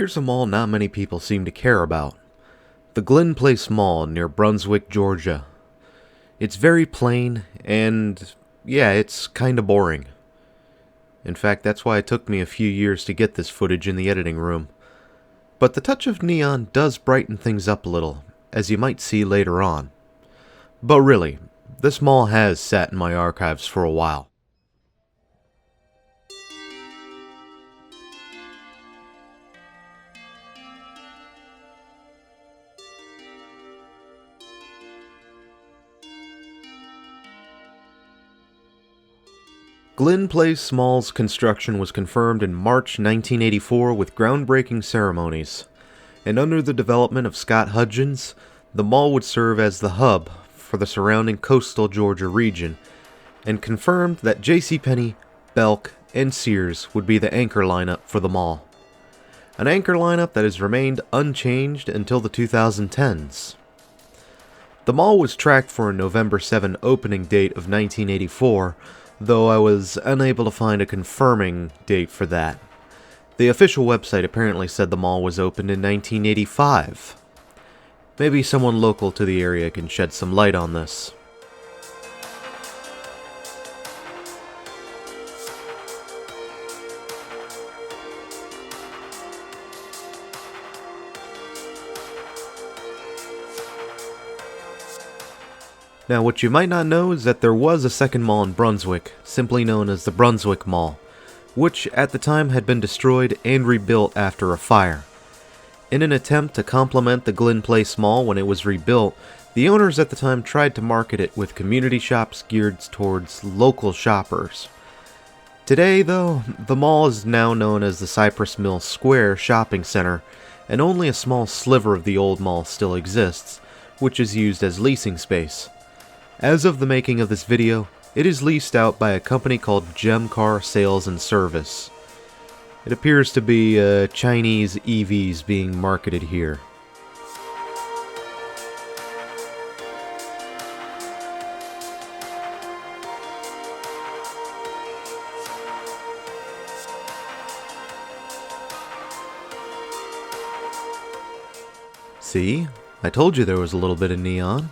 Here's a mall not many people seem to care about. The Glynn Place Mall near Brunswick, Georgia. It's very plain, and yeah, it's kinda boring. In fact, that's why it took me a few years to get this footage in the editing room. But the touch of neon does brighten things up a little, as you might see later on. But really, this mall has sat in my archives for a while. Glynn Place Mall's construction was confirmed in March 1984 with groundbreaking ceremonies, and under the development of Scott Hudgens, the mall would serve as the hub for the surrounding coastal Georgia region, and confirmed that JCPenney, Belk, and Sears would be the anchor lineup for the mall. An anchor lineup that has remained unchanged until the 2010s. The mall was tracked for a November 7 opening date of 1984, though I was unable to find a confirming date for that. The official website apparently said the mall was opened in 1985. Maybe someone local to the area can shed some light on this. Now, what you might not know is that there was a second mall in Brunswick, simply known as the Brunswick Mall, which at the time had been destroyed and rebuilt after a fire. In an attempt to complement the Glynn Place Mall when it was rebuilt, the owners at the time tried to market it with community shops geared towards local shoppers. Today, though, the mall is now known as the Cypress Mill Square Shopping Center, and only a small sliver of the old mall still exists, which is used as leasing space. As of the making of this video, it is leased out by a company called Gem Car Sales and Service. It appears to be Chinese EVs being marketed here. See? I told you there was a little bit of neon.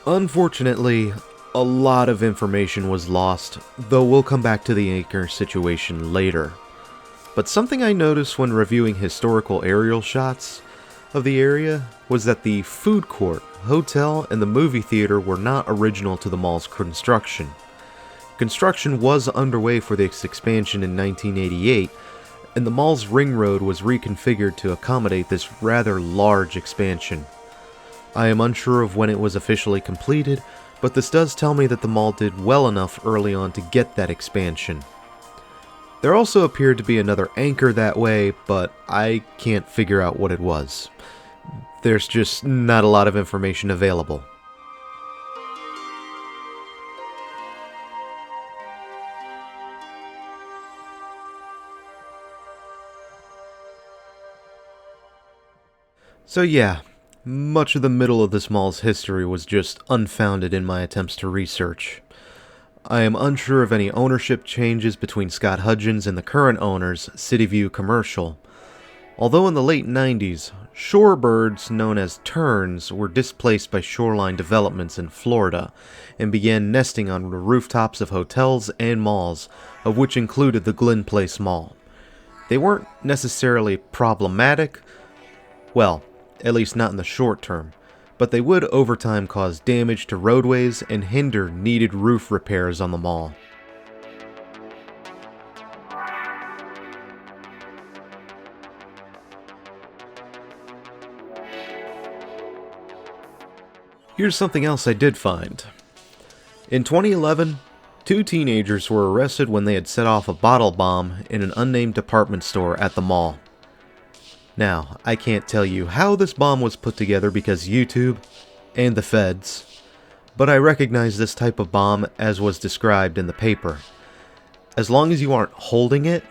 Unfortunately, a lot of information was lost, though we'll come back to the anchor situation later. But something I noticed when reviewing historical aerial shots of the area was that the food court, hotel, and the movie theater were not original to the mall's construction. Construction was underway for this expansion in 1988, and the mall's ring road was reconfigured to accommodate this rather large expansion. I am unsure of when it was officially completed, but this does tell me that the mall did well enough early on to get that expansion. There also appeared to be another anchor that way, but I can't figure out what it was. There's just not a lot of information available. So yeah, much of the middle of this mall's history was just unfounded in my attempts to research. I am unsure of any ownership changes between Scott Hudgens and the current owners, Cityview Commercial. Although in the late 90s, shorebirds known as terns were displaced by shoreline developments in Florida and began nesting on the rooftops of hotels and malls, of which included the Glynn Place Mall. They weren't necessarily problematic, well, at least not in the short term, but they would over time cause damage to roadways and hinder needed roof repairs on the mall. Here's something else I did find. In 2011, 2 teenagers were arrested when they had set off a bottle bomb in an unnamed department store at the mall. Now, I can't tell you how this bomb was put together because YouTube and the feds, but I recognize this type of bomb as was described in the paper. As long as you aren't holding it,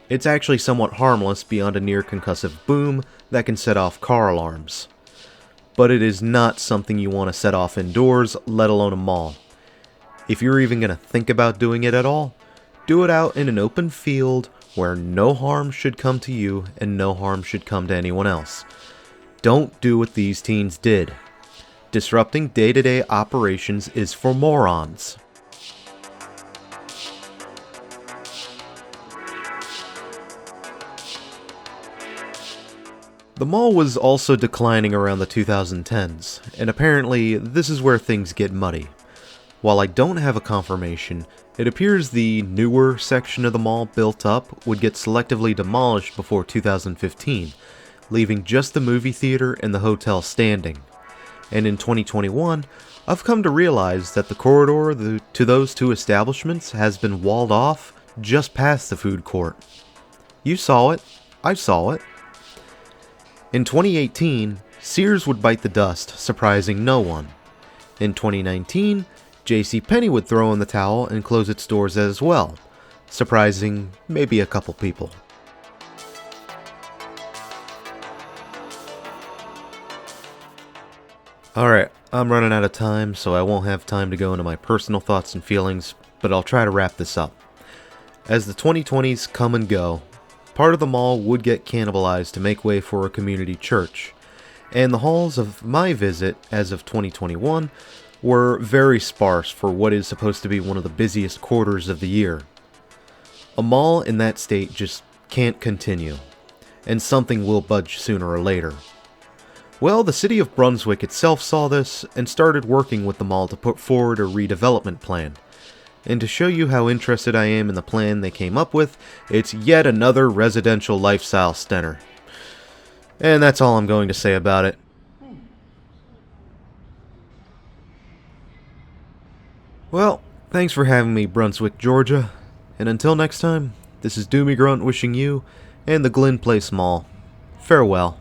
it's actually somewhat harmless beyond a near concussive boom that can set off car alarms. But it is not something you want to set off indoors, let alone a mall. If you're even going to think about doing it at all, do it out in an open field where no harm should come to you and no harm should come to anyone else. Don't do what these teens did. Disrupting day-to-day operations is for morons. The mall was also declining around the 2010s, and apparently this is where things get muddy. While I don't have a confirmation, it appears the newer section of the mall built up would get selectively demolished before 2015, leaving just the movie theater and the hotel standing. And in 2021, I've come to realize that the corridor to those two establishments has been walled off just past the food court. You saw it. I saw it. In 2018, Sears would bite the dust, surprising no one. In 2019, JCPenney would throw in the towel and close its doors as well, surprising maybe a couple people. Alright, I'm running out of time, so I won't have time to go into my personal thoughts and feelings, but I'll try to wrap this up. As the 2020s come and go, part of the mall would get cannibalized to make way for a community church, and the halls of my visit, as of 2021, were very sparse for what is supposed to be one of the busiest quarters of the year. A mall in that state just can't continue, and something will budge sooner or later. Well, the city of Brunswick itself saw this and started working with the mall to put forward a redevelopment plan. And to show you how interested I am in the plan they came up with, it's yet another residential lifestyle center. And that's all I'm going to say about it. Well, thanks for having me, Brunswick, Georgia. And until next time, this is Doomie Grunt wishing you and the Glynn Place Mall farewell.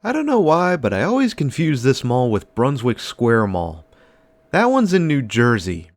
I don't know why, but I always confuse this mall with Brunswick Square Mall. That one's in New Jersey.